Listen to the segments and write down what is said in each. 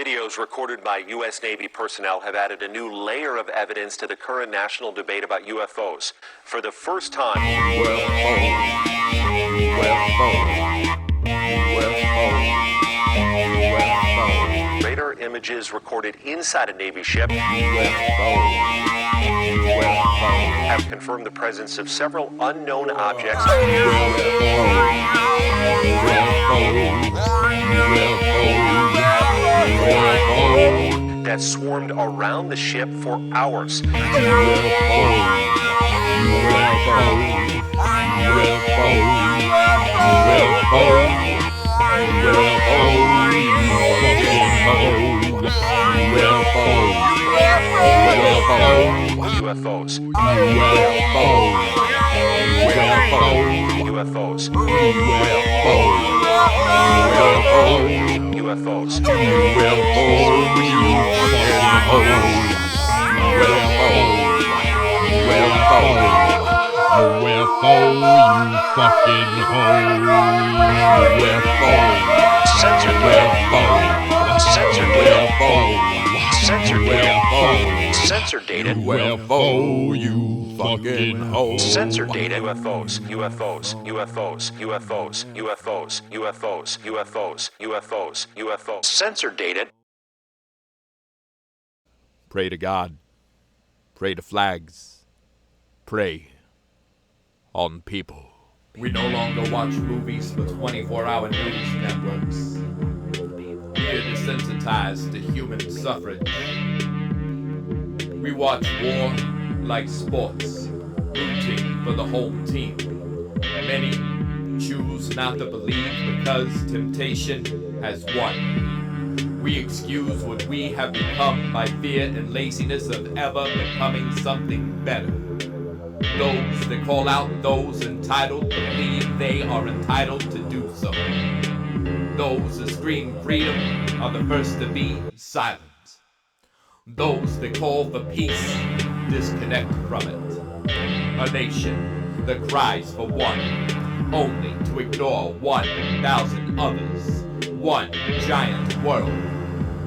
videos recorded by U.S. Navy personnel have added a new layer of evidence to the current national debate about UFOs. For the first time, radar images recorded inside a Navy ship have confirmed the presence of several unknown objects that swarmed around the ship for hours. UFOs. UFOs. UFOs. Sensor data. UFO, you fucking hoe. Sensor data. UFOs. UFOs. UFOs. UFOs. UFOs. UFOs. UFOs. UFOs. UFOs. Sensor data. Pray to God. Pray to flags. Pray on people. We no longer watch movies for 24-hour news networks. We are desensitized to human suffrage. We watch war like sports, rooting for the home team. Many choose not to believe because temptation has won. We excuse what we have become by fear and laziness of ever becoming something better. Those that call out those entitled believe they are entitled to do so. Those that scream freedom are the first to be silent. Those that call for peace disconnect from it. A nation that cries for one, only to ignore 1,000 others. One giant world,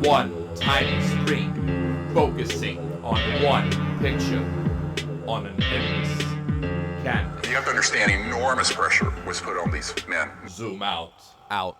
one tiny screen, focusing on one picture on an endless canvas. You have to understand, enormous pressure was put on these men. Zoom out. Out.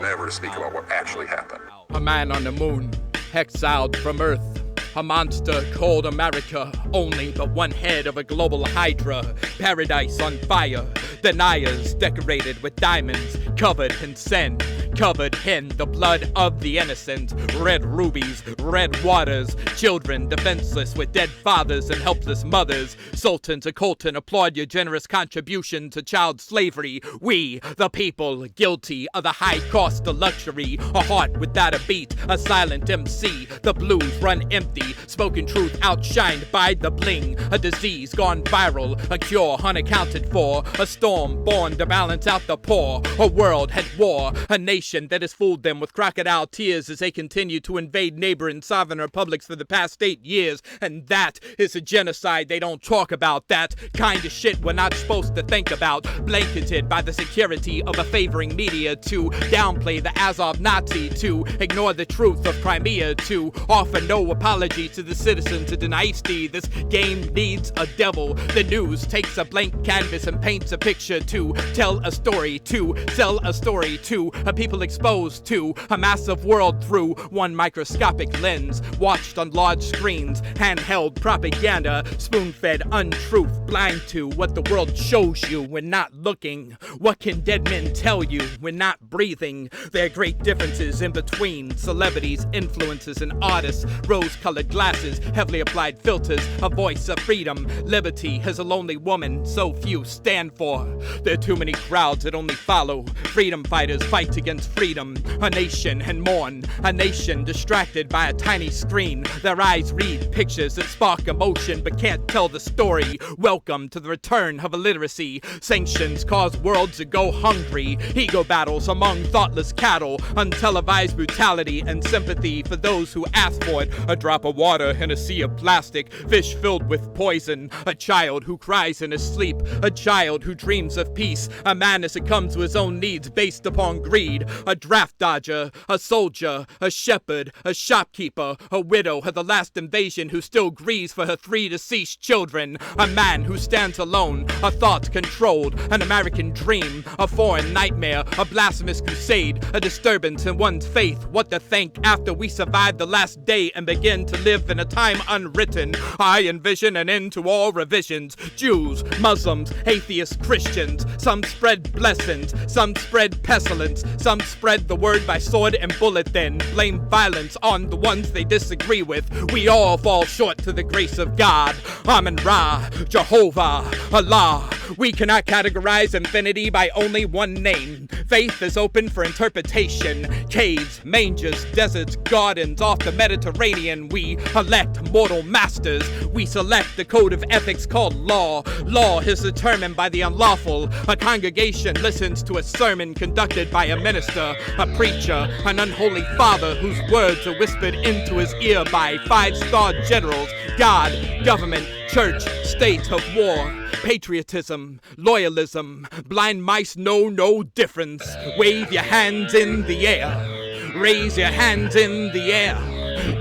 Never to speak about what actually happened. A man on the moon, exiled from Earth. A monster called America, only but one head of a global hydra. Paradise on fire, deniers decorated with diamonds, covered in sin, covered in the blood of the innocent. Red rubies, red waters, children defenseless with dead fathers and helpless mothers. Sultan to Colton, applaud your generous contribution to child slavery. We, the people, guilty of the high cost of luxury. A heart without a beat, a silent MC. The blues run empty. Spoken truth outshined by the bling. A disease gone viral, a cure unaccounted for. A storm born to balance out the poor. A world at war, a nation that has fooled them with crocodile tears as they continue to invade neighboring sovereign republics for the past 8 years. And that is a genocide they don't talk about. That kind of shit we're not supposed to think about. Blanketed by the security of a favoring media to downplay the Azov Nazi, to ignore the truth of Crimea, to offer no apology to the citizens of the dynasty. This game needs a devil. The news takes a blank canvas and paints a picture to tell a story, to sell a story to a people exposed to a massive world through one microscopic lens, watched on large screens, handheld propaganda, spoon-fed untruth, blind to what the world shows you when not looking. What can dead men tell you when not breathing? There are great differences in between celebrities, influencers, and artists. Rose-colored glasses, heavily applied filters, a voice of freedom. Liberty is a lonely woman so few stand for. There are too many crowds that only follow. Freedom fighters fight against freedom. A nation and mourn. A nation distracted by a tiny screen. Their eyes read pictures that spark emotion but can't tell the story. Welcome to the return of illiteracy. Sanctions cause worlds to go hungry. Ego battles among thoughtless cattle. Untelevised brutality and sympathy for those who ask for it. A drop of water in a sea of plastic. Fish filled with poison. A child who cries in his sleep. A child who dreams of peace. A man that succumbs to his own needs based upon greed. a draft dodger, a soldier, a shepherd, a shopkeeper, a widow of the last invasion who still grieves for her 3 deceased children, a man who stands alone, a thought controlled, an American dream, a foreign nightmare, a blasphemous crusade, a disturbance in one's faith, what to think after we survive the last day and begin to live in a time unwritten. I envision an end to all revisions. Jews, Muslims, atheists, Christians. Some spread blessings, some spread pestilence, some spread the word by sword and bullet, then blame violence on the ones they disagree with. We all fall short to the grace of God. Amen-Ra, Jehovah, Allah. We cannot categorize infinity by only one name. Faith is open for interpretation. Caves, mangers, deserts, gardens off the Mediterranean. We elect mortal masters. We select the code of ethics called law. Law is determined by the unlawful. A congregation listens to a sermon conducted by a minister, a preacher, an unholy father whose words are whispered into his ear by 5-star generals. God, government, church, state of war. Patriotism, loyalism, blind mice know no difference. Wave your hands in the air. Raise your hands in the air.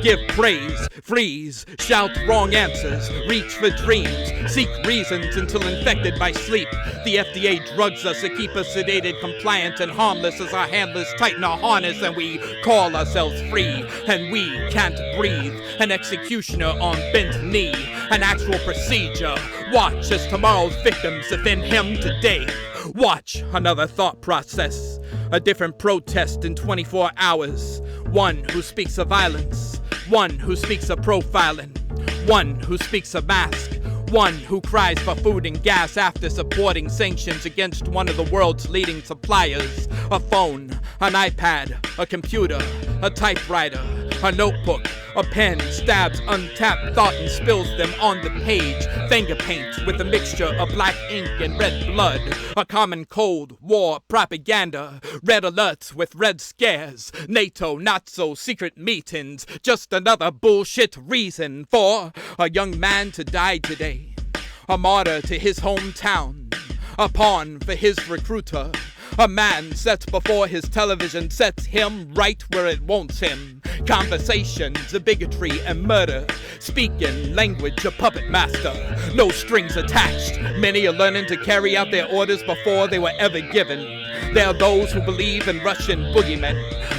Give praise, freeze, shout wrong answers, reach for dreams, seek reasons until infected by sleep. The FDA drugs us to keep us sedated, compliant, and harmless as our handlers tighten our harness and we call ourselves free. And we can't breathe. An executioner on bent knee, an actual procedure. Watch as tomorrow's victims offend him today. Watch another thought process. A different protest in 24 hours. One who speaks of violence. One who speaks of profiling. One who speaks of mask. One who cries for food and gas after supporting sanctions against one of the world's leading suppliers. A phone, an iPad, a computer, a typewriter, a notebook, a pen stabs untapped thought and spills them on the page. Finger paint with a mixture of black ink and red blood. A common cold war propaganda. Red alerts with red scares. NATO not so secret meetings. Just another bullshit reason for a young man to die today. A martyr to his hometown. A pawn for his recruiter. A man set before his television sets him right where it wants him. Conversations of bigotry and murder. Speaking language a puppet master. No strings attached. Many are learning to carry out their orders before they were ever given. There are those who believe in Russian boogeymen.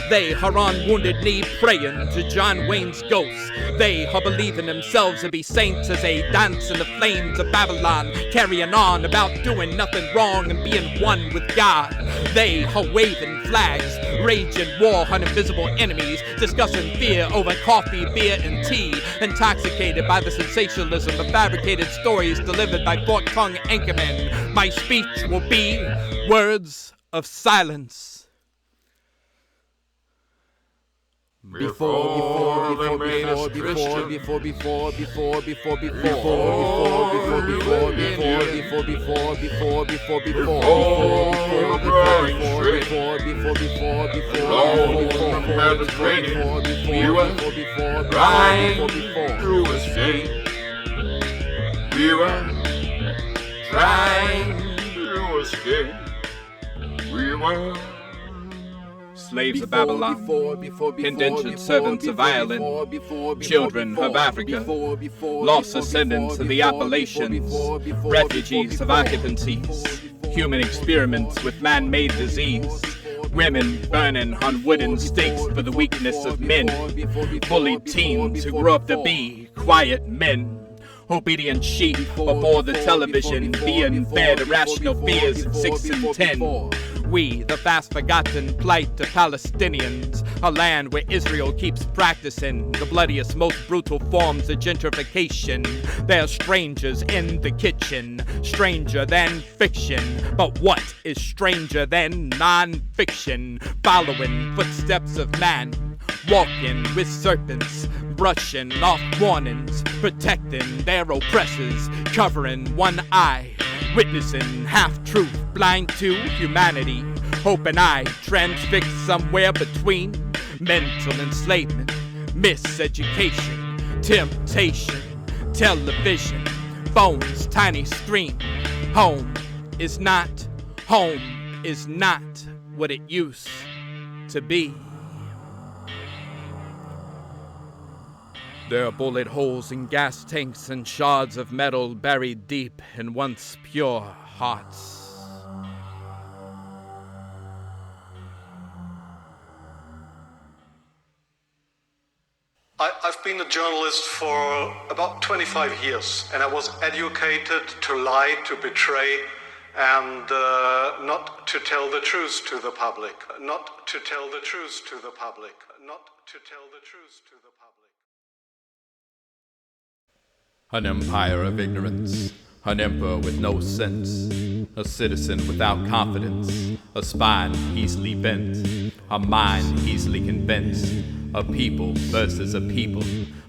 They are on wounded knee praying to John Wayne's ghost. They are believing themselves to be saints as they dance in the flames of Babylon, carrying on about doing nothing wrong and being one with God. They are waving flags, raging war on invisible enemies, discussing fear over coffee, beer, and tea, intoxicated by the sensationalism of fabricated stories delivered by fork-tongued anchormen. My speech will be words of silence. Before they made us Christian. Before they we were trying to escape. We were trying to escape. We were slaves of Babylon, indentured servants of Ireland, children of Africa, lost ascendants of the Appalachians, refugees of occupancies, human experiments with man-made disease, women burning on wooden stakes for the weakness of men, bullied teens who grew up to be quiet men, obedient sheep before the television, being fed irrational fears at 6 and 10. We, the fast-forgotten plight of Palestinians, a land where Israel keeps practicing the bloodiest, most brutal forms of gentrification. They're strangers in the kitchen, stranger than fiction. But what is stranger than non-fiction? Following footsteps of man, walking with serpents, brushing off warnings, protecting their oppressors, covering one eye, witnessing half-truth, blind to humanity, open eye, transfixed somewhere between mental enslavement, miseducation, temptation, television, phone's tiny screen. Home is not what it used to be. There are bullet holes in gas tanks and shards of metal buried deep in once pure hearts. I've been a journalist for about 25 years, and I was educated to lie, to betray, and not to tell the truth to the public. Not to tell the truth to the public. Not to tell the truth to the public. An empire of ignorance, an emperor with no sense, a citizen without confidence, a spine easily bent, a mind easily convinced, a people versus a people,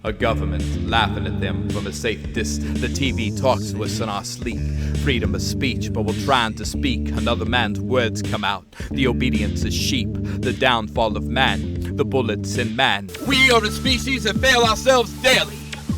a government laughing at them from a safe distance. The TV talks to us in our sleep, freedom of speech, but we're trying to speak. Another man's words come out. The obedience is sheep, the downfall of man, the bullets in man. We are a species that fail ourselves daily.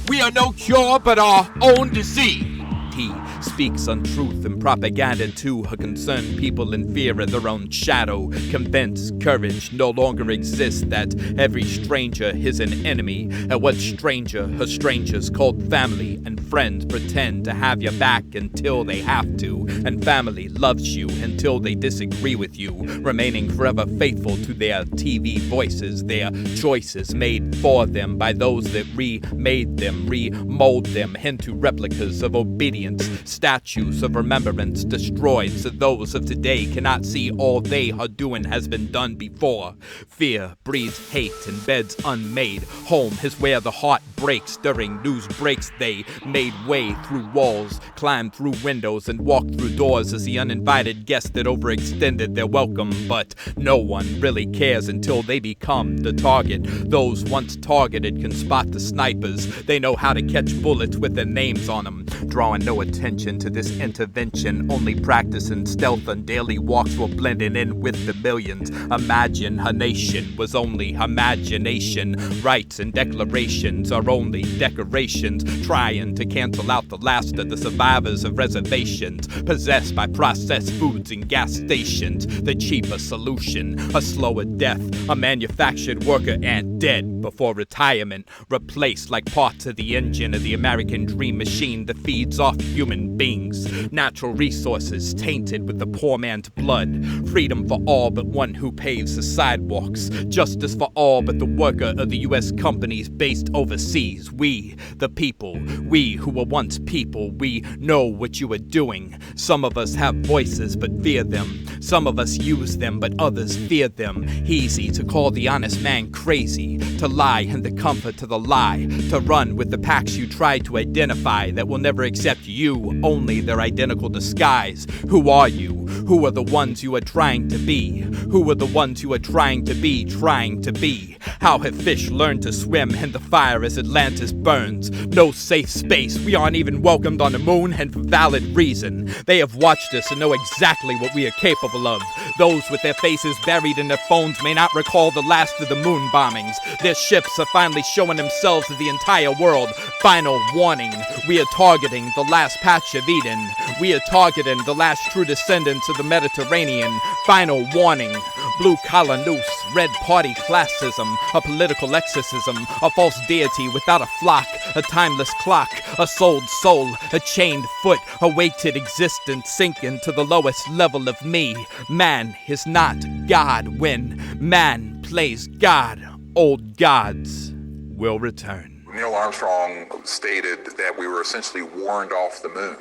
We are no cure but our own disease. He speaks untruth and propaganda to her concerned people in fear of their own shadow. Convinced courage no longer exists, that every stranger is an enemy. And what stranger her strangers called family and friends pretend to have your back until they have to. And family loves you until they disagree with you, remaining forever faithful to their TV voices, their choices made for them by those that remade them, remold them into replicas of obedience. Statues of remembrance destroyed so those of today cannot see all they are doing has been done before. Fear breeds hate and beds unmade. Home is where the heart breaks. During news breaks they made way through walls, climbed through windows and walked through doors as the uninvited guests that overextended their welcome. But no one really cares until they become the target. Those once targeted can spot the snipers. They know how to catch bullets with their names on them, drawing no attention to this intervention, only practicing stealth on daily walks while blending in with the millions. Imagine a nation was only imagination. Rights and declarations are only decorations, trying to cancel out the last of the survivors of reservations, possessed by processed foods and gas stations. The cheaper solution, a slower death, a manufactured worker ant dead before retirement, replaced like parts of the engine of the American dream machine that feeds off human beings. Natural resources tainted with the poor man's blood. Freedom for all but one who paves the sidewalks. Justice for all but the worker of the U.S. companies based overseas. We, the people, we who were once people, we know what you are doing. Some of us have voices but fear them. Some of us use them but others fear them. Easy to call the honest man crazy, to lie in the comfort of the lie, to run with the packs you try to identify that will never accept you, only their identical disguise. Who are you? Who are the ones you are trying to be? Who are the ones you are trying to be, trying to be? How have fish learned to swim in the fire as Atlantis burns? No safe space, we aren't even welcomed on the moon, and for valid reason. They have watched us and know exactly what we are capable of. Those with their faces buried in their phones may not recall the last of the moon bombings. Their ships are finally showing themselves to the entire world. Final warning, we are targeting the last patch of Eden. We are targeting the last true descendants of the Mediterranean. Final warning, blue-collar noose, red party classism, a political exorcism, a false deity without a flock, a timeless clock, a souled soul, a chained foot, a weighted existence sinking to the lowest level of me. Man is not God. When man plays God, old gods will return. Neil Armstrong stated that we were essentially warned off the moon.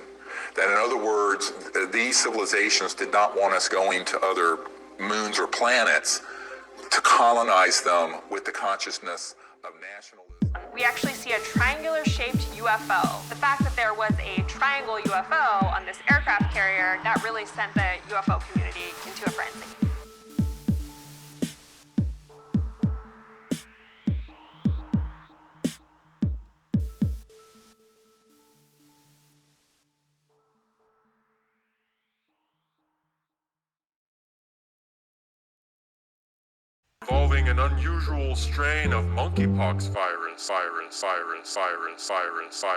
That in other words, these civilizations did not want us going to other moons or planets to colonize them with the consciousness of nationalism. We actually see a triangular-shaped UFO. The fact that there was a triangle UFO on this aircraft carrier, that really sent the UFO community into a frenzy. Involving an unusual strain of monkeypox virus.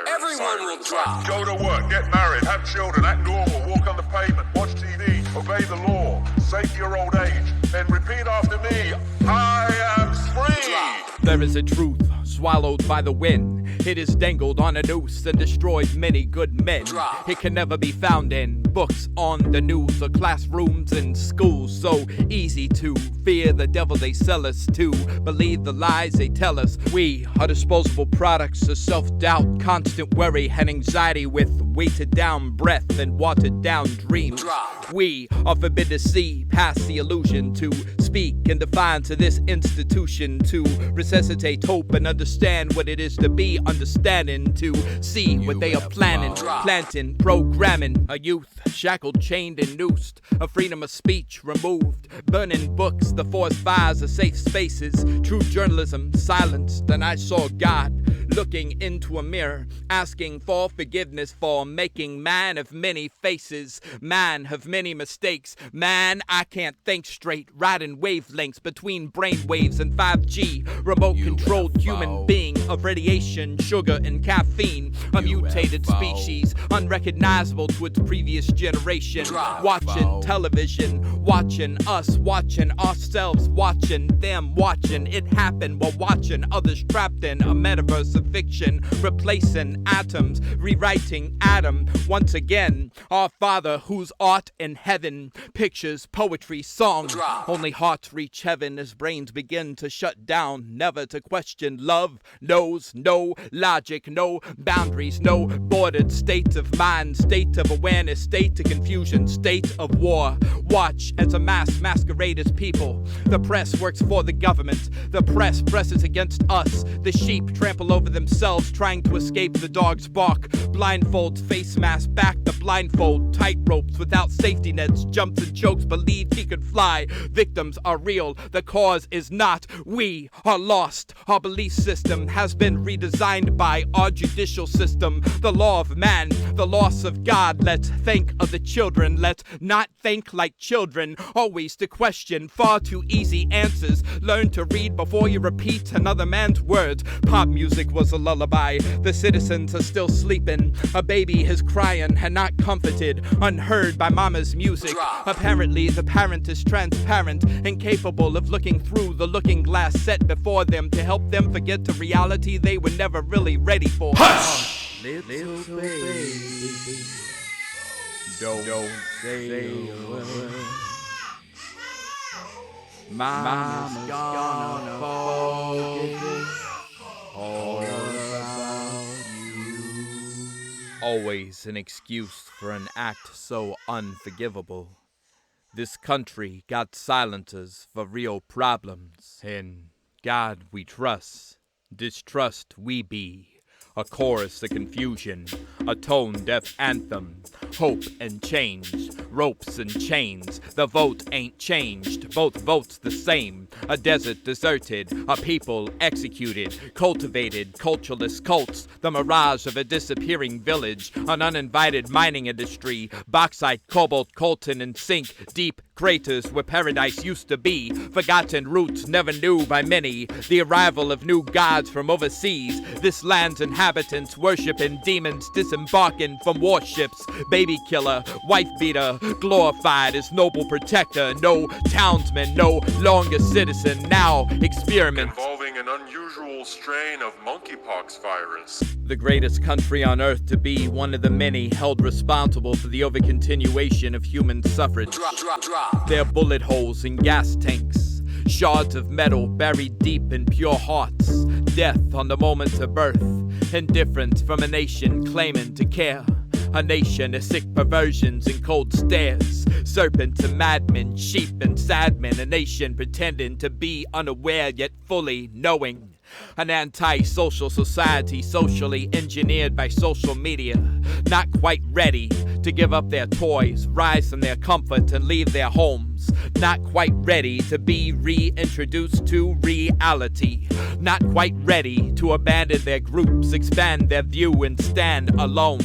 Everyone will drop. Go to work, get married, have children, act normal, walk on the pavement, watch TV. obey the law, save your old age, and repeat after me, I am free! There is a truth swallowed by the wind. It is dangled on a noose and destroyed many good men. It can never be found in books on the news or classrooms in schools. So easy to fear the devil they sell us to, believe the lies they tell us. We are disposable products of self-doubt, constant worry and anxiety with weighted down breath and watered down dreams. We are forbidden to see past the illusion, to speak in defiance of this institution, to resuscitate hope and understand what it is to be understanding, to see what they are planning, planting, programming a youth shackled, chained, and noosed, a freedom of speech removed, burning books, the forest fires of safe spaces, true journalism silenced, and I saw God looking into a mirror, asking for forgiveness for making man of many faces, man of many mistakes, man I can't think straight, riding wavelengths between brain waves and 5G, remote-controlled human being of radiation, sugar, and caffeine, a mutated species, unrecognizable to its previous generation, watching television, watching us, watching ourselves, watching them, watching it happen while watching others trapped in a metaverse of fiction, replacing atoms, rewriting Adam once again. Our Father whose art in heaven, pictures, poetry, songs, only hearts reach heaven as brains begin to shut down, never to question love, knows no logic, no boundaries, no bordered state of mind, state of awareness, state of confusion, state of war. Watch as a mass masquerade as people. The press works for the government, the press presses against us, the sheep trample over themselves trying to escape the dog's bark, blindfolds, face masks back the blindfold, tight ropes without safety nets, jumps and chokes, believed he could fly. Victims are real, the cause is not. We are lost. Our belief system has been redesigned by our judicial system. The law of man, the loss of God. Let's think of the children. Let's not think like children. Always to question, far too easy answers. Learn to read before you repeat another man's words. Pop music was a lullaby. The citizens are still sleeping. A baby is crying and not comforted, unheard by mama's music. Apparently the parent is transparent, incapable of looking through the looking glass set before them to help them forget the reality they were never really ready for. Hush! Little baby, don't say a word. Mama's gonna forget all about you. Always an excuse for an act so unforgivable. This country got silencers for real problems. In God we trust, distrust we be. A chorus of confusion, a tone-deaf anthem, hope and change, ropes and chains. The vote ain't changed, both votes the same. A desert deserted, a people executed, cultivated, cultureless cults, the mirage of a disappearing village, an uninvited mining industry, bauxite, cobalt, coltan, and zinc, deep craters where paradise used to be, forgotten roots never knew by many, the arrival of new gods from overseas, this land's inhabitants worshiping demons disembarking from warships, baby killer, wife beater, glorified as noble protector, no townsman, no longer citizen, now experiment. Involving an unusual strain of monkeypox virus. The greatest country on earth to be one of the many held responsible for the overcontinuation of human suffrage. Their bullet holes in gas tanks, shards of metal buried deep in pure hearts, death on the moment of birth, indifference from a nation claiming to care. A nation of sick perversions and cold stares, serpents and madmen, sheep and sad men, a nation pretending to be unaware yet fully knowing. An anti-social society socially engineered by social media, not quite ready to give up their toys, rise from their comfort and leave their homes, not quite ready to be reintroduced to reality, not quite ready to abandon their groups, expand their view and stand alone.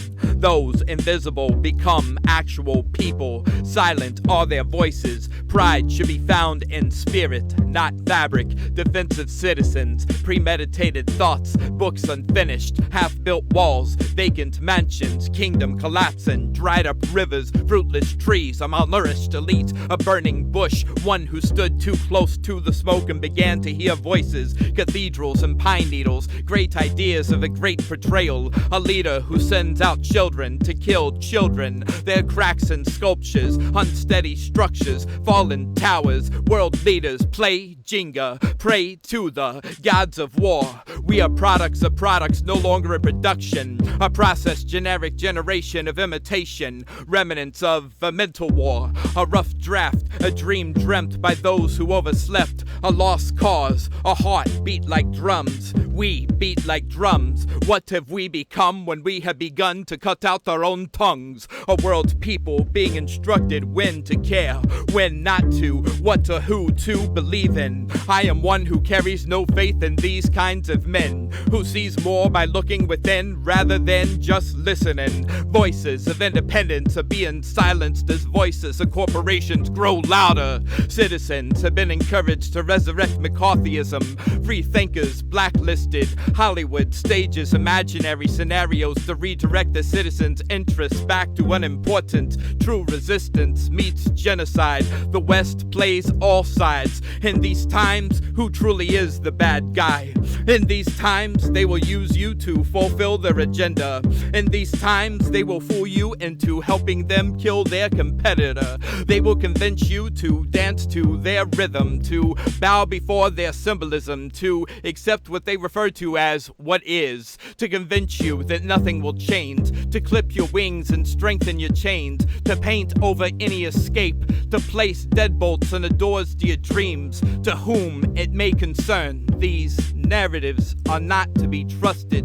Those invisible become actual people. Silent are their voices. Pride should be found in spirit, not fabric. Defensive citizens, premeditated thoughts, books unfinished, half-built walls, vacant mansions, kingdom collapsing, dried up rivers, fruitless trees, a malnourished elite, a burning bush, one who stood too close to the smoke and began to hear voices, cathedrals and pine needles, great ideas of a great portrayal, a leader who sends out children to kill children, their cracks and sculptures, unsteady structures, fallen towers, world leaders play Jenga, pray to the gods of war. We are products of products no longer in production, a process generic generation of imitation, remnants of a mental war, a rough draft, a dream dreamt by those who overslept, a lost cause, a heart beat like drums. We beat like drums. What have we become when we have begun to cut out our own tongues? A world's people being instructed when to care, when not to, what to who to believe in. I am one who carries no faith in these kinds of men, who sees more by looking within rather than just listening. Voices of independence are being silenced as voices of corporations grow louder. Citizens have been encouraged to resurrect McCarthyism. Free thinkers blacklisted. Hollywood stages imaginary scenarios to redirect the citizens' interests back to unimportant. True resistance meets genocide. The West plays all sides. In these times, who truly is the bad guy? In these times, they will use you to fulfill their agenda. In these times, they will fool you into helping them kill their competitor. They will convince you to dance to their rhythm, to bow before their symbolism, to accept what they refer to as what is, to convince you that nothing will change, to clip your wings and strengthen your chains, to paint over any escape, to place deadbolts on the doors to your dreams. To whom it may concern, these narratives are not to be trusted.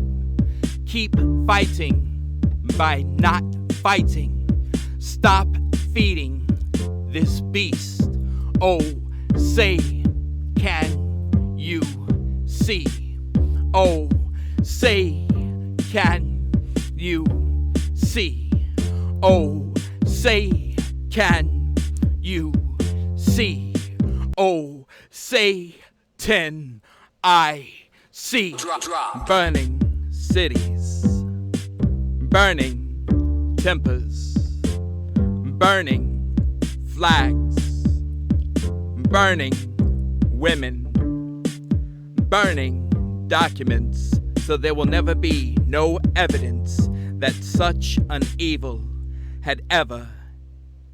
Keep fighting by not fighting. Stop feeding this beast. Oh, say, can you see? Oh, say, can you see? Oh, say, can you see? Oh, say, 10, I see. Burning cities, burning tempers, burning flags, burning women, burning documents, so there will never be no evidence that such an evil had ever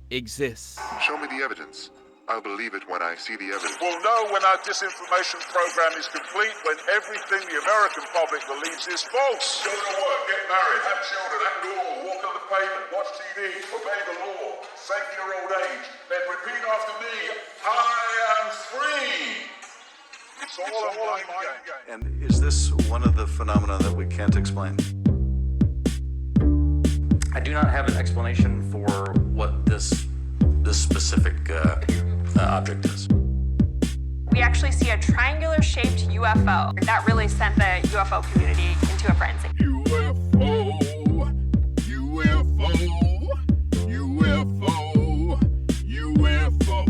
existed. Show me the evidence. I'll believe it when I see the evidence. We'll know when our disinformation program is complete, when everything the American public believes is false. Go to work, get married, have children, act normal, walk on the pavement, watch TV, obey the law, save your old age, then repeat after me, I am free. It's all a mind game. And is this one of the phenomena that we can't explain? I do not have an explanation for what this specific object is. We actually see a triangular-shaped UFO that really sent the UFO community into a frenzy. UFO, UFO, UFO, UFO,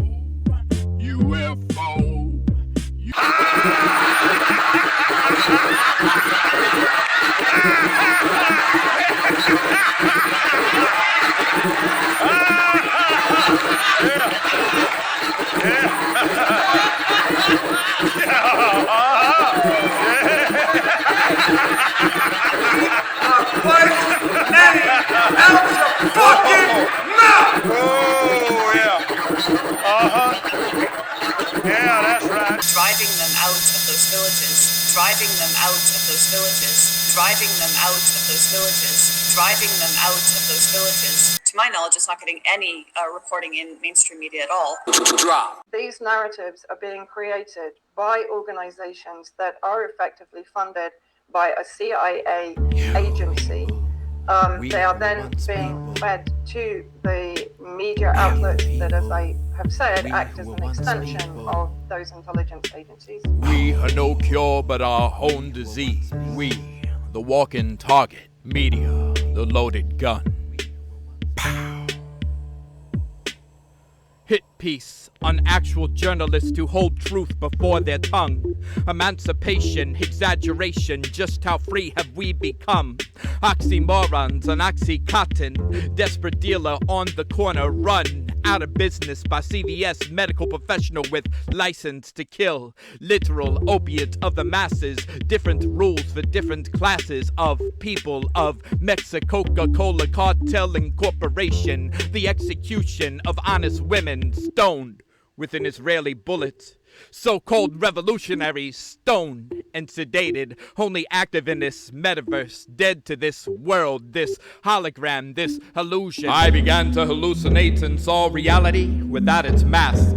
UFO. Yeah, that's right. Driving them out of those villages, driving them out of those villages, driving them out of those villages, driving them out of those villages. To my knowledge, it's not getting any reporting in mainstream media at all. These narratives are being created by organizations that are effectively funded by a CIA agency. They are then being fed to the media outlets that, as I have said, act as an extension of those intelligence agencies. We are no cure but our own disease. We, the walking target, media. the loaded gun. Pow. Hit piece on actual journalists who hold truth before their tongue. Emancipation, exaggeration, just how free have we become? Oxymorons, an oxycontin, desperate dealer on the corner, run out of business by CVS medical professional with license to kill. Literal opiate of the masses, different rules for different classes of people of Mexico, Coca-Cola cartel incorporation. The execution of honest women stoned with an Israeli bullet. So-called revolutionaries stoned and sedated, only active in this metaverse, dead to this world, this hologram, this illusion. I began to hallucinate and saw reality without its mask,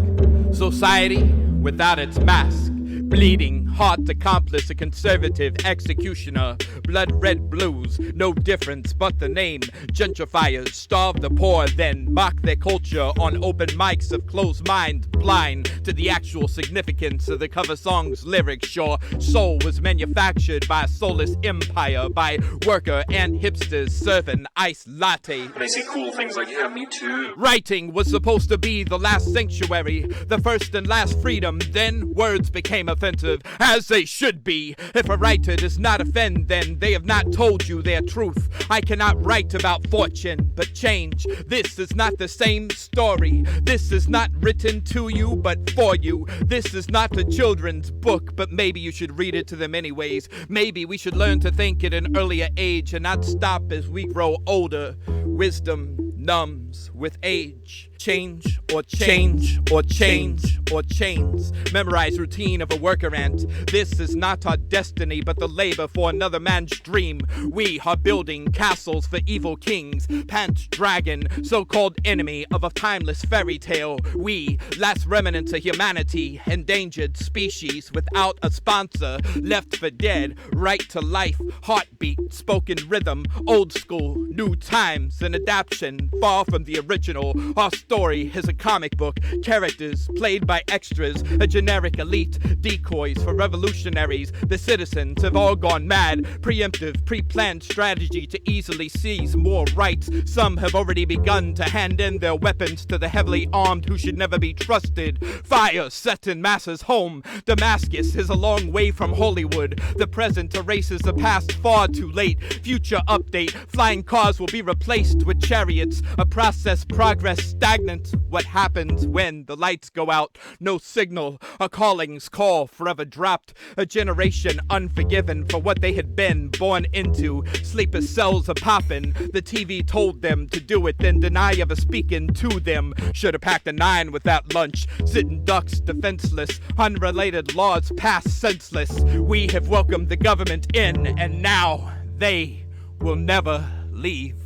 society without its mask. Bleeding heart accomplice, a conservative executioner. Blood red blues, no difference but the name. Gentrifiers starve the poor, then mock their culture on open mics of closed minds, blind to the actual significance of the cover song's lyrics. Sure, soul was manufactured by a soulless empire, by worker and hipsters serving iced latte. They say cool things like, yeah, me too. Writing was supposed to be the last sanctuary, the first and last freedom. Then words became offensive, as they should be. If a writer does not offend, then they have not told you their truth. I cannot write about fortune, but change. This is not the same story. This is not written to you, but for you. This is not a children's book, but maybe you should read it to them anyways. Maybe we should learn to think at an earlier age and not stop as we grow older. Wisdom numbs with age. Change or change or change or chains. Memorize routine of a worker ant. This is not our destiny, but the labor for another man's dream. We are building castles for evil kings. Pant dragon, so-called enemy of a timeless fairy tale. We, last remnants of humanity, endangered species without a sponsor, left for dead, right to life, heartbeat, spoken rhythm, old school, new times, an adaptation, far from the original. Our story is a comic book, characters played by extras, a generic elite, decoys for revolutionaries. The citizens have all gone mad, preemptive, pre-planned strategy to easily seize more rights. Some have already begun to hand in their weapons to the heavily armed who should never be trusted. Fire set in masses home. Damascus is a long way from Hollywood. The present erases the past far too late. Future update, flying cars will be replaced with chariots. A process, progress, stagnant. What happens when the lights go out? No signal, a calling's call forever dropped. A generation unforgiven for what they had been born into. Sleeper cells are popping. The TV told them to do it, then deny ever speaking to them. Should have packed a 9 with that lunch. Sitting ducks defenseless. Unrelated laws passed senseless. We have welcomed the government in, and now they will never leave.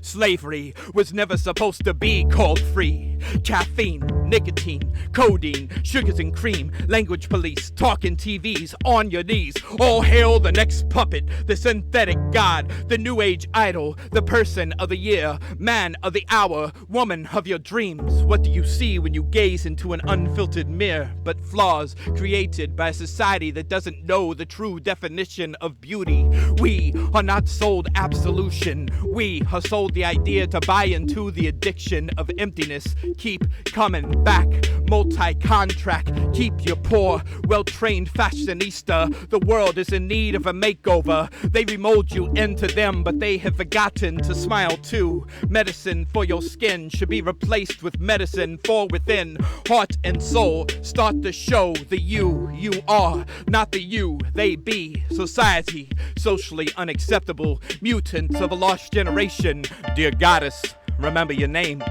Slavery was never supposed to be called free. Caffeine, nicotine, codeine, sugars and cream, language police, talking TVs on your knees. All hail the next puppet, the synthetic god, the new age idol, the person of the year, man of the hour, woman of your dreams. What do you see when you gaze into an unfiltered mirror but flaws created by a society that doesn't know the true definition of beauty? We are not sold absolution. We are sold the idea to buy into the addiction of emptiness. Keep coming back, multi-contract. Keep your poor, well-trained fashionista. The world is in need of a makeover. They remold you into them, but they have forgotten to smile too. Medicine for your skin should be replaced with medicine for within. Heart and soul start to show the you are, not the you they be. Society, socially unacceptable, mutants of a lost generation. Dear goddess, remember your name.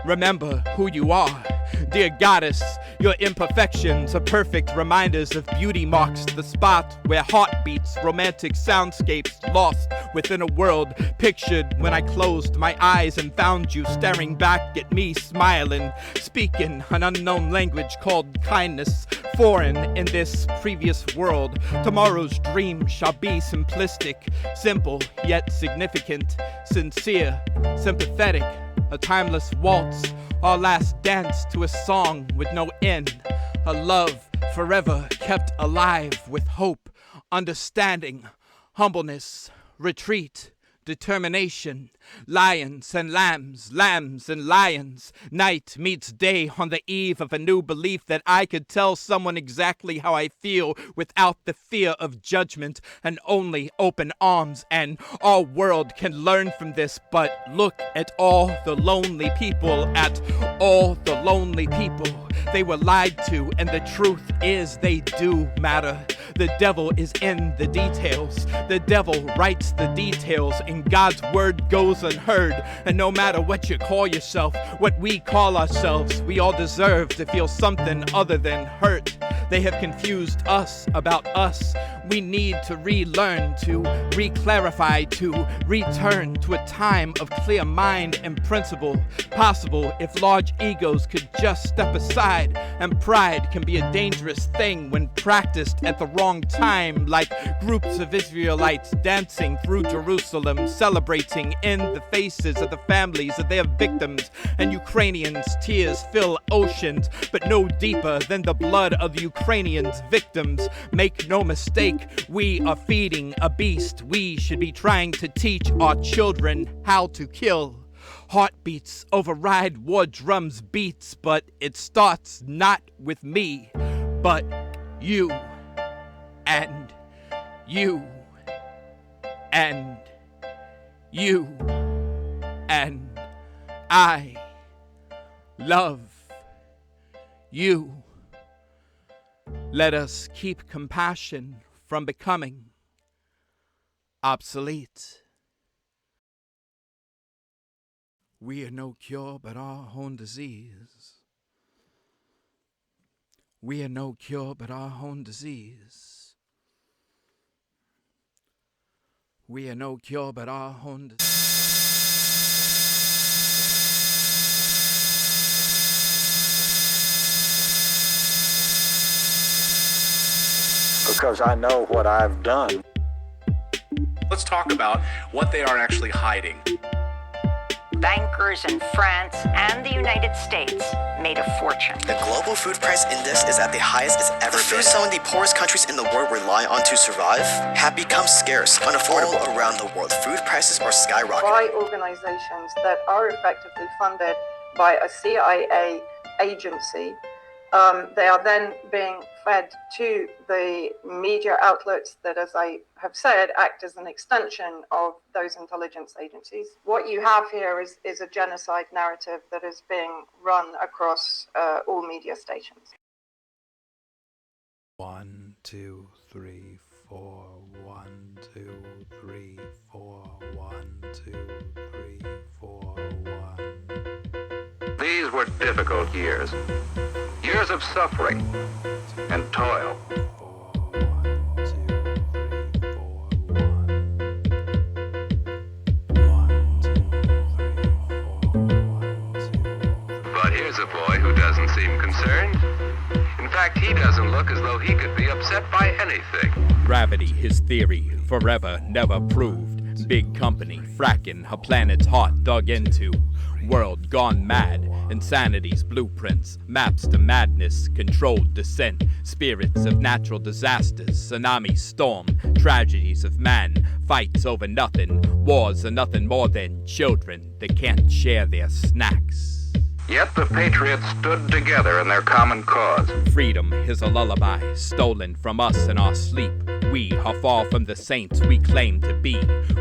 Remember who you are. Dear goddess, your imperfections are perfect reminders of beauty marks the spot where heart beats, romantic soundscapes lost within a world pictured when I closed my eyes and found you staring back at me smiling, speaking an unknown language called kindness, foreign in this previous world. Tomorrow's dream shall be simplistic, simple yet significant, sincere, sympathetic, a timeless waltz, our last dance to a song with no end, a love forever kept alive with hope, understanding, humbleness, retreat, determination. Lions and lambs, lambs and lions. Night meets day on the eve of a new belief that I could tell someone exactly how I feel without the fear of judgment and only open arms. And our world can learn from this, but look at all the lonely people, at all the lonely people. They were lied to, and the truth is they do matter. The devil is in the details. The devil writes the details, and God's word goes unheard. And no matter what you call yourself, what we call ourselves, we all deserve to feel something other than hurt. They have confused us about us. We need to relearn, to re-clarify, to return to a time of clear mind and principle. Possible if large egos could just step aside, and pride can be a dangerous thing when practiced at the wrong time, like groups of Israelites dancing through Jerusalem, celebrating in the faces of the families of their victims. And Ukrainians' tears fill oceans, but no deeper than the blood of the Ukrainians' victims. Make no mistake, we are feeding a beast. We should be trying to teach our children how to kill. Heartbeats override war drums' beats, but it starts not with me, but you, and you, and you, and I love you. Let us keep compassion from becoming obsolete. We are no cure but our own disease. We are no cure but our own disease. We are no cure but our own disease. Because I know what I've done. Let's talk about what they are actually hiding. Bankers in France and the United States made a fortune. The global food price index is at the highest it's ever been. The food some of the poorest countries in the world rely on to survive have become scarce, unaffordable. All around the world, food prices are skyrocketing. By organizations that are effectively funded by a CIA agency. They are then being fed to the media outlets that, as I have said, act as an extension of those intelligence agencies. What you have here is a genocide narrative that is being run across all media stations. 1, 2, 3, 4. 1, 2, 3, 4. 1, 2, 3, 4. 1. These were difficult years. Years of suffering and toil. But here's a boy who doesn't seem concerned. In fact, he doesn't look as though he could be upset by anything. Gravity, his theory, forever, never proved. Big company, fracking, her planet's heart dug into. World gone mad, insanity's blueprints, maps to madness, controlled descent, spirits of natural disasters, tsunami storm, tragedies of man, fights over nothing, wars are nothing more than children that can't share their snacks. Yet the patriots stood together in their common cause. Freedom is a lullaby, stolen from us in our sleep. We are far from the saints we claim to be.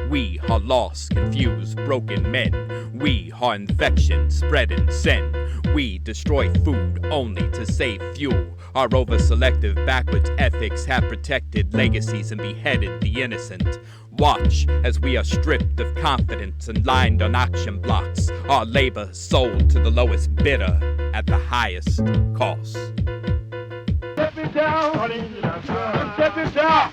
We are lost, confused, broken men. We are infection, spreading sin. We destroy food only to save fuel. Our over-selective backwards ethics have protected legacies and beheaded the innocent. Watch as we are stripped of confidence and lined on auction blocks. Our labor sold to the lowest bidder at the highest cost. Step it down, step it down.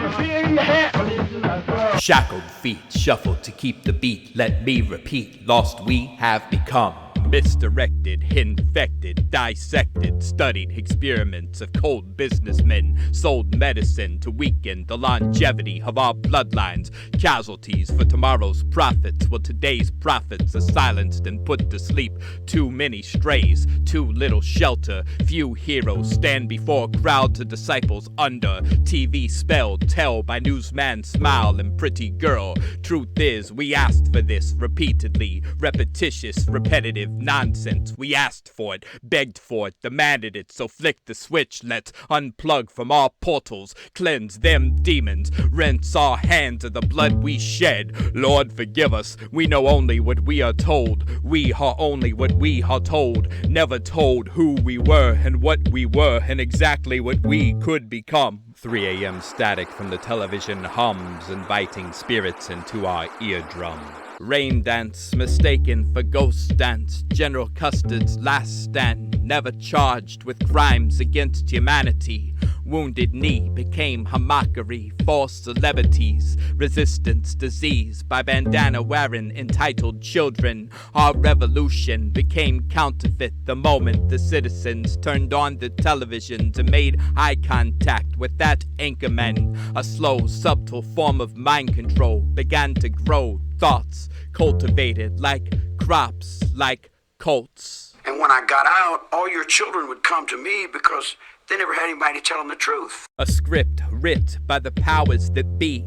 You see it in your hand. Shackled feet shuffle to keep the beat. Let me repeat, lost we have become. Misdirected, infected, dissected, studied experiments of cold businessmen, sold medicine to weaken the longevity of our bloodlines, casualties for tomorrow's profits, while today's prophets are silenced and put to sleep. Too many strays, too little shelter, few heroes stand before crowds of disciples under TV spelled tell by newsman smile and pretty girl. Truth is, we asked for this repeatedly, repetitious, repetitive nonsense. We asked for it, begged for it, demanded it, so flick the switch, let's unplug from our portals, cleanse them demons, rinse our hands of the blood we shed. Lord, forgive us, we know only what we are told, we are only what we are told, never told who we were and what we were and exactly what we could become. 3 a.m. static from the television hums, inviting spirits into our eardrum. Rain dance mistaken for ghost dance, General Custard's last stand, never charged with crimes against humanity. Wounded Knee became her mockery, false celebrities, resistance, disease, by bandana wearing entitled children. Our revolution became counterfeit the moment the citizens turned on the televisions and made eye contact with that anchorman. A slow, subtle form of mind control began to grow. Thoughts cultivated like crops, like cults. And when I got out, all your children would come to me because they never had anybody to tell them the truth. A script writ by the powers that be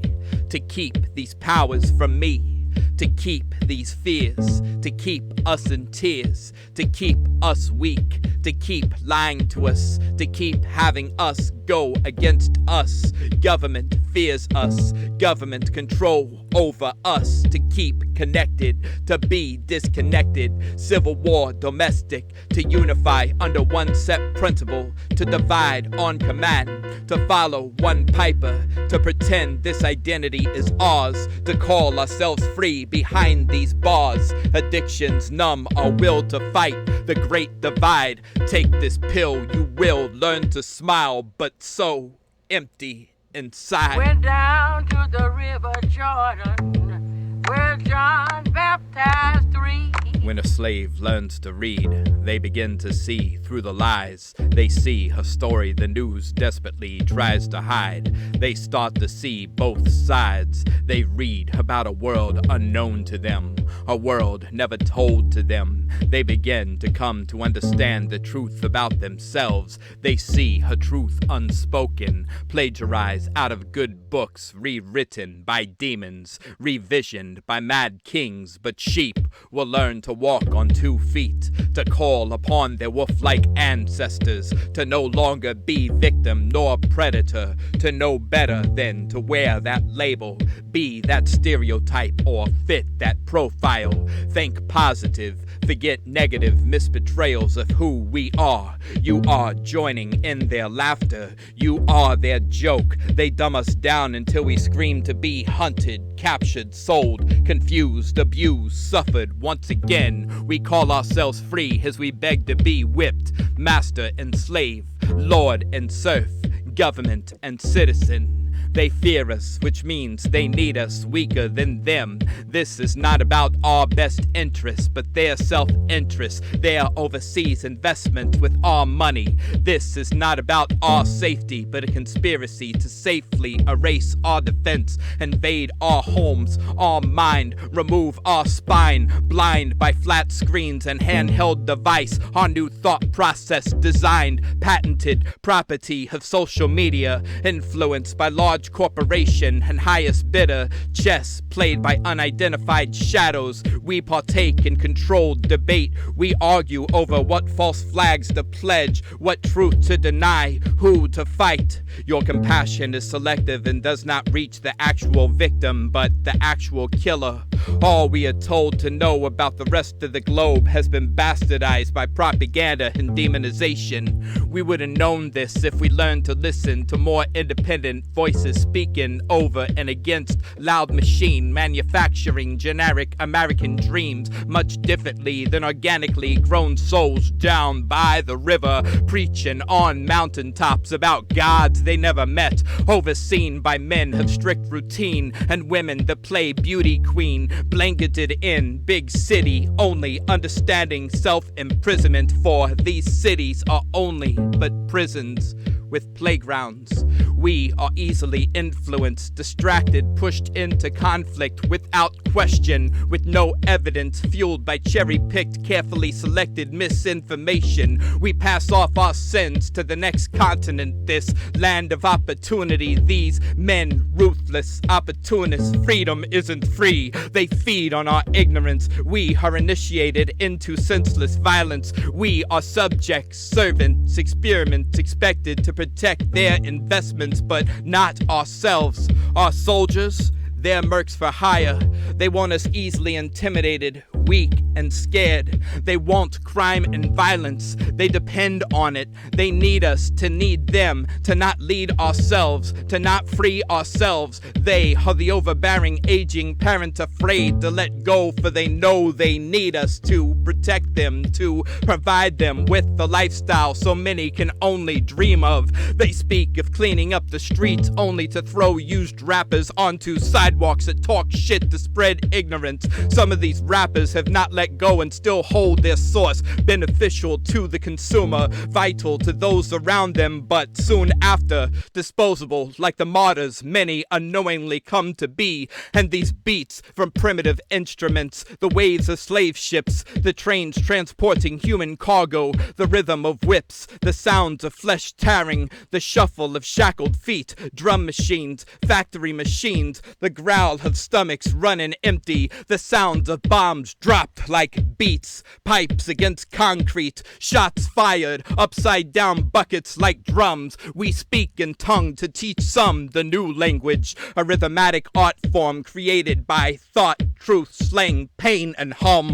to keep these powers from me, to keep these fears, to keep us in tears, to keep us weak, to keep lying to us, to keep having us go against us. Government fears us, government control over us, to keep connected, to be disconnected, civil war domestic, to unify under one set principle, to divide on command, to follow one piper, to pretend this identity is ours, to call ourselves free behind these bars. Addictions numb our will to fight the great divide. Take this pill, you will learn to smile, but so empty inside. Went down to the river Jordan, where John baptized 3. When a slave learns to read, they begin to see through the lies. They see a story the news desperately tries to hide. They start to see both sides. They read about a world unknown to them, a world never told to them. They begin to come to understand the truth about themselves. They see a truth unspoken, plagiarized out of good books, rewritten by demons, revisioned by mad kings. But sheep will learn to walk on 2 feet, to call upon their wolf-like ancestors, to no longer be victim nor predator, to know better than to wear that label, be that stereotype or fit that profile. Think positive, forget negative misbetrayals of who we are. You are joining in their laughter, you are their joke. They dumb us down until we scream to be hunted, captured, sold, confused, abused, suffered once again. We call ourselves free as we beg to be whipped, master and slave, lord and serf, government and citizen. They fear us, which means they need us, weaker than them. This is not about our best interest, but their self-interest, their overseas investment with our money. This is not about our safety, but a conspiracy to safely erase our defense, invade our homes, our mind, remove our spine, blind by flat screens and handheld device. Our new thought process designed, patented, property of social media, influenced by large corporation and highest bidder, chess played by unidentified shadows. We partake in controlled debate. We argue over what false flags to pledge, what truth to deny, who to fight. Your compassion is selective and does not reach the actual victim, but the actual killer. All we are told to know about the rest of the globe has been bastardized by propaganda and demonization. We would have known this if we learned to listen to more independent voices speaking over and against loud machine manufacturing generic American dreams much differently than organically grown souls down by the river, preaching on mountaintops about gods they never met, overseen by men of strict routine and women that play beauty queen, blanketed in big city only, understanding self-imprisonment, for these cities are only but prisons with playgrounds. We are easily influenced, distracted, pushed into conflict without question, with no evidence, fueled by cherry-picked, carefully selected misinformation. We pass off our sins to the next continent, this land of opportunity. These men, ruthless, opportunists. Freedom isn't free. They feed on our ignorance. We are initiated into senseless violence. We are subjects, servants, experiments, expected to protect their investments, but not ourselves. Our soldiers, they're mercs for hire. They want us easily intimidated, weak and scared. They want crime and violence. They depend on it. They need us to need them, to not lead ourselves, to not free ourselves. They are the overbearing, aging parent afraid to let go, for they know they need us to protect them, to provide them with the lifestyle so many can only dream of. They speak of cleaning up the streets only to throw used rappers onto sidewalks that talk shit to spread ignorance. Some of these rappers have not let go and still hold their source, beneficial to the consumer, vital to those around them, but soon after disposable, like the martyrs many unknowingly come to be. And these beats from primitive instruments, the waves of slave ships, the trains transporting human cargo, the rhythm of whips, the sounds of flesh tearing, the shuffle of shackled feet, drum machines, factory machines, the growl of stomachs running empty, the sounds of bombs dropped like beats, pipes against concrete, shots fired, upside down buckets like drums. We speak in tongue to teach some the new language, a rhythmatic art form created by thought, truth, slang, pain, and hum.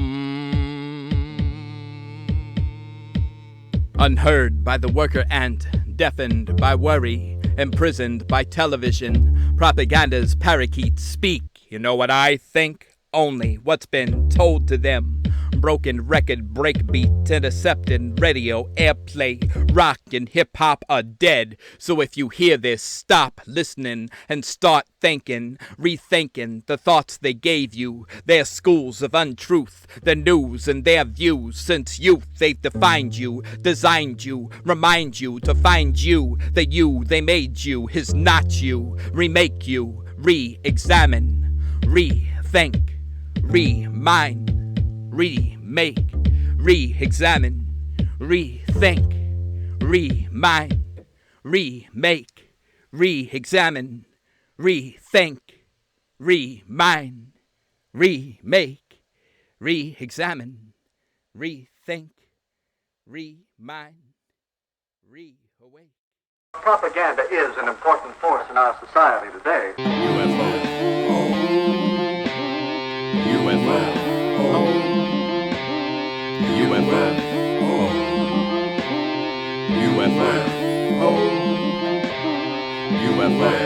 Unheard by the worker ant, deafened by worry, imprisoned by television, propaganda's parakeets speak. You know what I think? Only what's been told to them. Broken record breakbeat, intercepted radio airplay, rock and hip-hop are dead. So if you hear this, stop listening and start thinking, rethinking the thoughts they gave you, their schools of untruth, the news and their views. Since youth they've defined you, designed you, remind you to find you. The you they made you is not you. Remake you, re-examine, rethink, remind, remake, re-examine, rethink, remind, remake, re-examine, rethink, remind, remake, re-examine, rethink, remind, re-awake. Propaganda is an important force in our society today. UFO. UFO. UFO. UFO. UFO.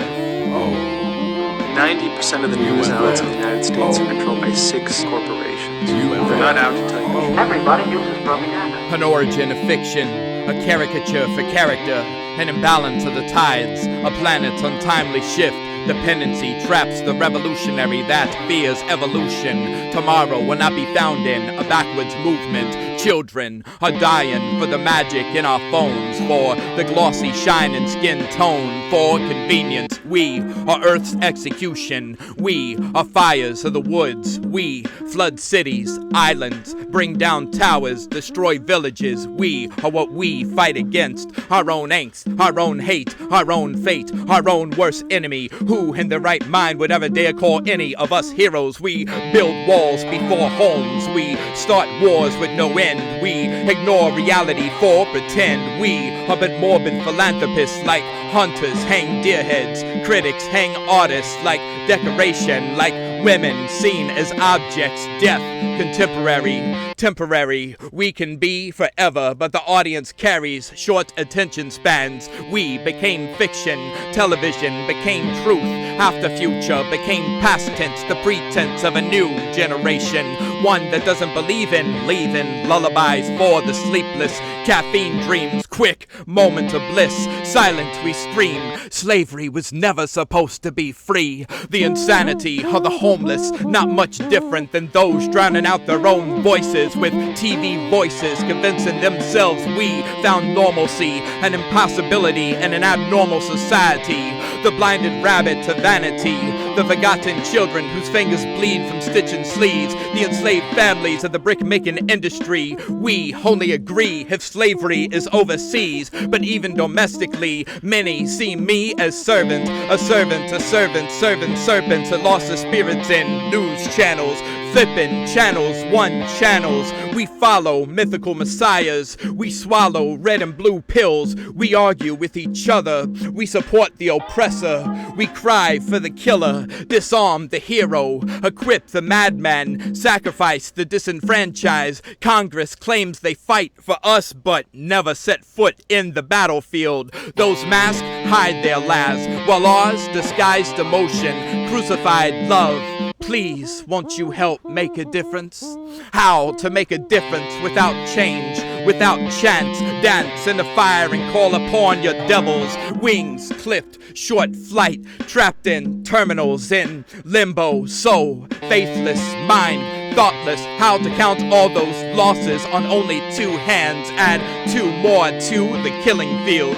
90% of the news outlets in the United States are controlled by 6 corporations. We're not out to tell you. Everybody uses propaganda. An origin of fiction, a caricature for character, an imbalance of the tides, a planet's untimely shift. Dependency traps the revolutionary that fears evolution. Tomorrow will not be found in a backwards movement. Children are dying for the magic in our phones, for the glossy shine and skin tone, for convenience. We are Earth's execution. We are fires of the woods. We flood cities, islands, bring down towers, destroy villages. We are what we fight against. Our own angst, our own hate, our own fate, our own worst enemy. Who in their right mind would ever dare call any of us heroes? We build walls before homes. We start wars with no end. We ignore reality for pretend. We are but morbid philanthropists, like hunters hang deer heads. Critics hang artists like decoration, like women seen as objects. Death, contemporary, temporary. We can be forever, but the audience carries short attention spans. We became fiction, television became truth. After future became past tense, the pretense of a new generation. One that doesn't believe in leaving lullabies for the sleepless. Caffeine dreams quick moment of bliss. Silent we scream, slavery was never supposed to be free. The insanity of the homeless, not much different than those drowning out their own voices with TV voices, convincing themselves we found normalcy, an impossibility in an abnormal society. The blinded rabbit to vanity, the forgotten children whose fingers bleed from stitching sleeves, the enslaved families of the brick-making industry. We only agree if slavery is overseas, but even domestically, many see me as servant, a servant, a servant, serving serpents that lost their spirits in news channels. Flipping channels, one channels. We follow mythical messiahs. We swallow red and blue pills. We argue with each other. We support the oppressor. We cry for the killer. Disarm the hero. Equip the madman. Sacrifice the disenfranchised. Congress claims they fight for us, but never set foot in the battlefield. Those masks hide their lies, while ours disguise emotion. Crucified love. Please, won't you help make a difference? How to make a difference without change, without chance? Dance in the fire and call upon your devils. Wings clipped, short flight, trapped in terminals, in limbo. So faithless, mind thoughtless. How to count all those losses on only two hands. Add two more to the killing field.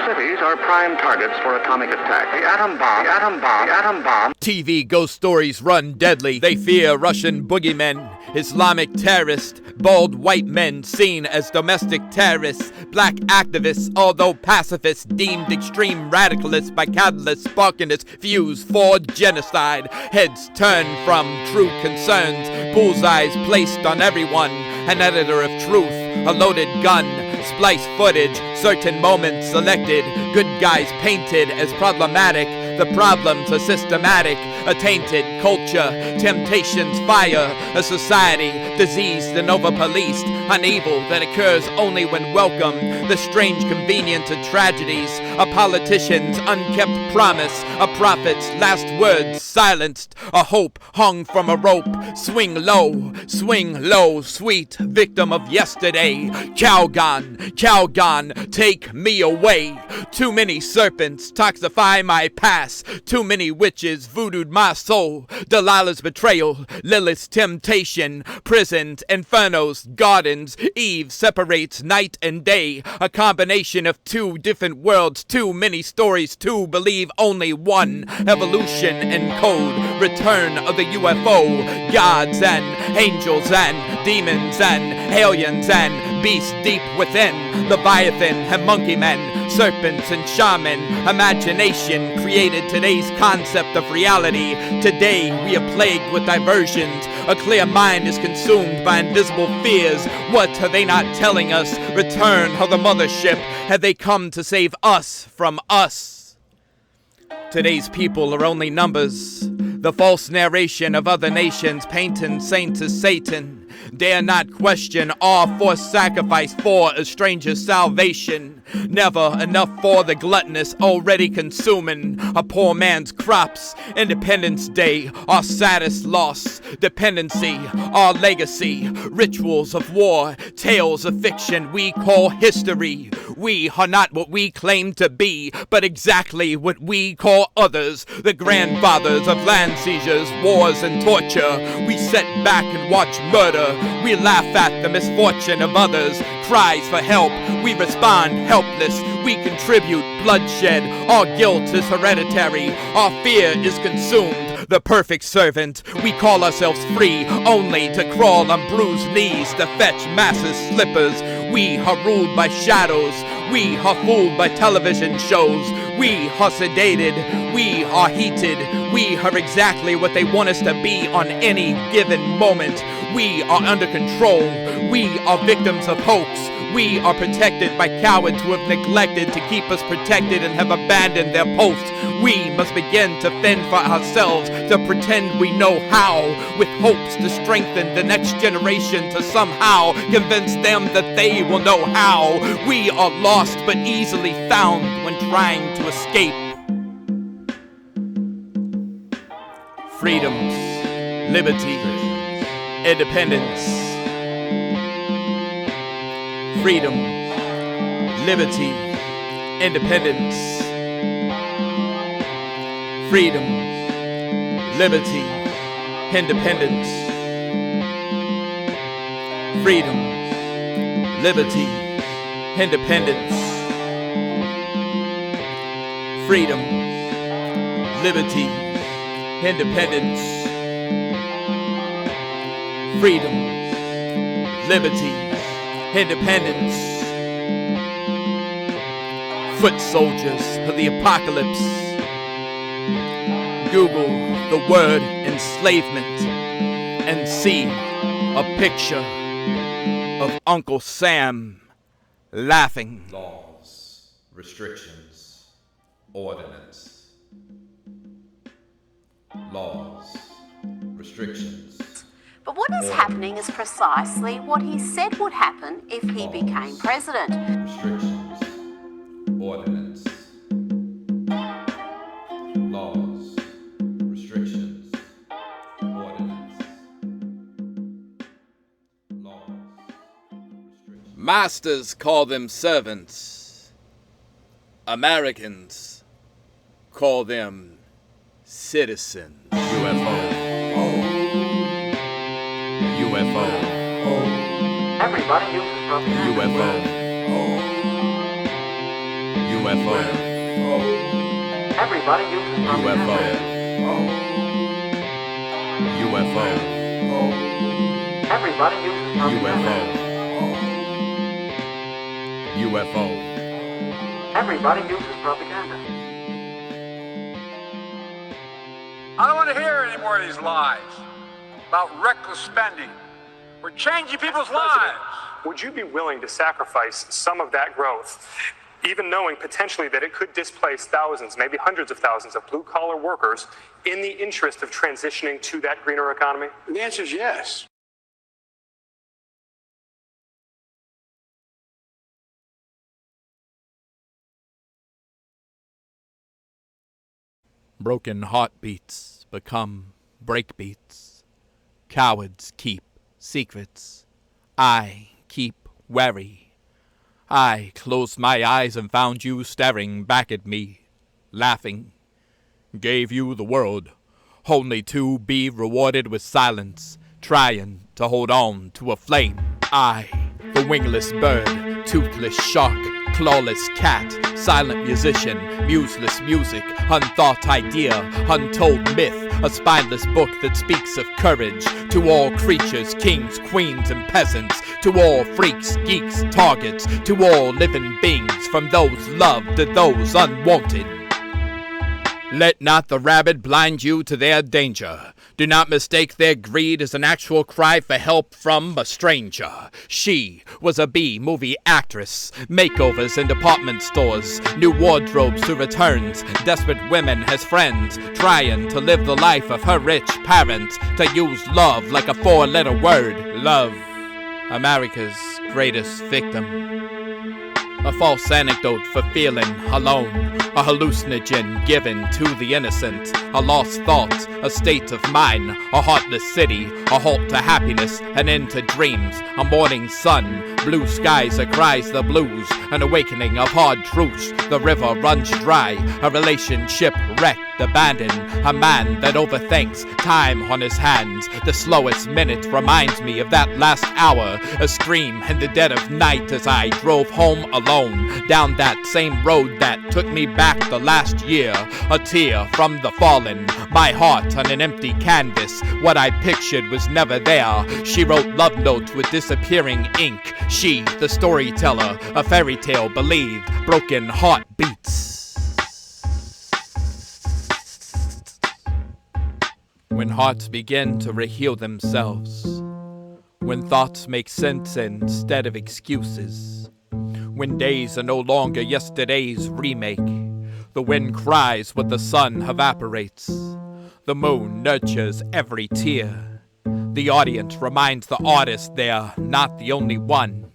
Cities are prime targets for atomic attack. The atom bomb, the atom bomb, the atom bomb. TV ghost stories run deadly. They fear Russian boogeymen, Islamic terrorists, bald white men seen as domestic terrorists, black activists, although pacifists deemed extreme radicalists by catalysts sparking its fuse for genocide. Heads turned from true concerns, bullseyes placed on everyone. An editor of truth, a loaded gun, splice footage, certain moments selected, good guys painted as problematic. The problems are systematic, a tainted culture, temptations fire, a society diseased and over-policed, an evil that occurs only when welcome, the strange convenience of tragedies, a politician's unkept promise, a prophet's last words silenced, a hope hung from a rope. Swing low, sweet victim of yesterday. Calgon, take me away. Too many serpents toxify my past. Too many witches voodooed my soul. Delilah's betrayal, Lilith's temptation, prisons, infernos, gardens. Eve separates night and day, a combination of two different worlds. Too many stories to believe only one. Evolution and code, return of the UFO, gods and angels and demons and aliens and beasts deep within. Leviathan and monkey men, serpents and shaman. Imagination created today's concept of reality. Today we are plagued with diversions. A clear mind is consumed by invisible fears. What are they not telling us? Return of the mothership. Have they come to save us from us? Today's people are only numbers. The false narration of other nations painting saints as Satan. Dare not question our forced sacrifice for a stranger's salvation. Never enough for the gluttonous already consuming a poor man's crops. Independence Day, our saddest loss. Dependency, our legacy. Rituals of war, tales of fiction we call history. We are not what we claim to be, but exactly what we call others. The grandfathers of land seizures, wars, and torture. We sit back and watch murder. We laugh at the misfortune of others. Cries for help, we respond helpless. We contribute bloodshed. Our guilt is hereditary. Our fear is consumed. The perfect servant. We call ourselves free, only to crawl on bruised knees to fetch masses slippers. We are ruled by shadows. We are fooled by television shows. We are sedated. We are heated. We are exactly what they want us to be on any given moment. We are under control. We are victims of hoax. We are protected by cowards who have neglected to keep us protected and have abandoned their posts. We must begin to fend for ourselves, to pretend we know how, with hopes to strengthen the next generation, to somehow convince them that they will know how. We are lost but easily found when trying to escape. Freedoms, liberty, independence. freedom, liberty, independence. Freedom, liberty, independence. Freedom, liberty, independence. Freedom, liberty, independence. Freedom, liberty, independence. Foot soldiers of the apocalypse. Google the word enslavement and see a picture of Uncle Sam laughing. Laws, restrictions, ordinance. Laws, restrictions. But what is happening is precisely what he said would happen if he became president. Restrictions, ordinance. Laws, restrictions, ordinance. Laws, restrictions. Masters call them servants. Americans call them citizens. UFO. UFO. Everybody uses propaganda. UFO. UFO. Everybody uses UFO. UFO. Everybody uses UFO. UFO. Everybody uses propaganda. I don't want to hear any more of these lies about reckless spending. We're changing people's lives. Would you be willing to sacrifice some of that growth, even knowing potentially that it could displace thousands, maybe hundreds of thousands of blue-collar workers in the interest of transitioning to that greener economy? The answer is yes. Broken heartbeats become breakbeats. Cowards keep secrets. I keep wary. I closed my eyes and found you staring back at me, laughing. Gave you the world, only to be rewarded with silence, trying to hold on to a flame. I, the wingless bird, toothless shark, clawless cat, silent musician, museless music, unthought idea, untold myth, a spineless book that speaks of courage to all creatures, kings, queens, and peasants, to all freaks, geeks, targets, to all living beings, from those loved to those unwanted. Let not the rabid blind you to their danger. Do not mistake their greed as an actual cry for help from a stranger. She was a B-movie actress. Makeovers in department stores. New wardrobes through returns. Desperate women as friends. Trying to live the life of her rich parents. To use love like a four-letter word. Love. America's greatest victim. A false anecdote for feeling alone. A hallucinogen given to the innocent. A lost thought, a state of mind. A heartless city, a halt to happiness, an end to dreams. A morning sun, blue skies that cries the blues. An awakening of hard truths. The river runs dry. A relationship wrecked, abandoned. A man that overthinks, time on his hands. The slowest minute reminds me of that last hour. A scream in the dead of night as I drove home alone. Down that same road that took me back the last year. A tear from the fallen, my heart on an empty canvas. What I pictured was never there. She wrote love notes with disappearing ink. She, the storyteller, a fairy tale believed. Broken heartbeats. When hearts begin to reheal themselves. When thoughts make sense instead of excuses. When days are no longer yesterday's remake. The wind cries what the sun evaporates. The moon nurtures every tear. The audience reminds the artist they're not the only one.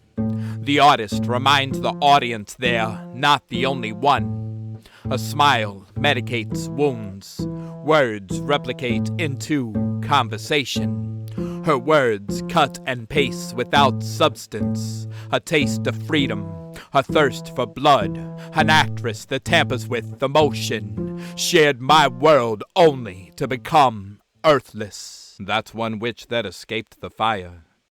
The artist reminds the audience they're not the only one. A smile medicates wounds. Words replicate into conversation. Her words cut and paste without substance. A taste of freedom, a thirst for blood. An actress that tampers with emotion. Shared my world only to become earthless. That's one witch that escaped the fire.